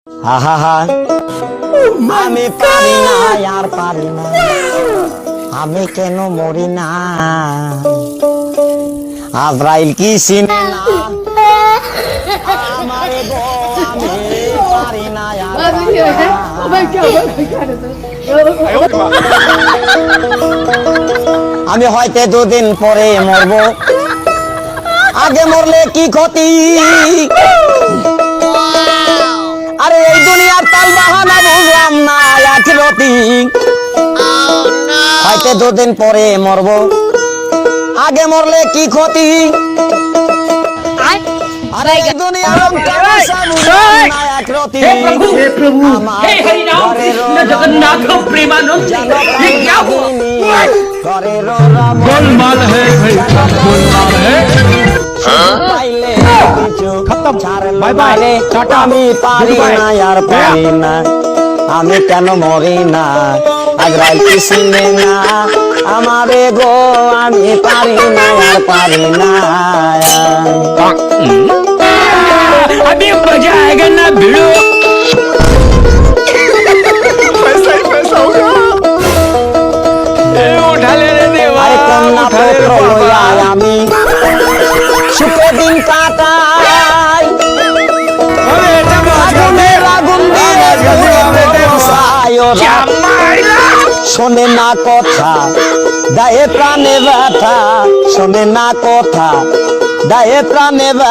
আহা আমি পারি না আর পারি না, আমি কেন মরি না, আজরাইল কি চিনে না আমারে গো, আমি পারি না আর পারি না। আমি হয়তো দুদিন পরে মরব, আগে মরলে কি ক্ষতি, আরে এই দুনিয়ার তাল বাহানা বুঝলাম না আখিরাতি, হয়তো দুদিন পরে মরব, আগে মরলে কি ক্ষতি, আরে এই দুনিয়ার তামাশা বুঝলাম না আখিরাতি। আমার ঘরের जगन्नाथ प्रेमानंद ये क्या हुआ? ঘরের गोलमाल है भाई, गोलमाल है। পাইলে কিছু खत्म, ছাড় बाय बाय, মারে, टाटा, আমি পারি goodbye। না আর পারি না, আমি কেন মরি না, আজরাইল কি চিনে না আমারে গো, আমি পারি না আর পারি না। अभी मजा आएगा ना भिड़ो। पैसा ही पैसा होगा। उठा ले रे देवा, আরে কন্যা उठा ले रे পুত্র লইয়া बाबा। আমি সুখে দিন কাটাই, अरे এটা আগুনের আগুন দিয়ে পোষায় ওরা, শোনে না কথা দায়ে প্রাণে ব্যথা, শোনে না কথা দায়ে প্রাণে ব্যথা।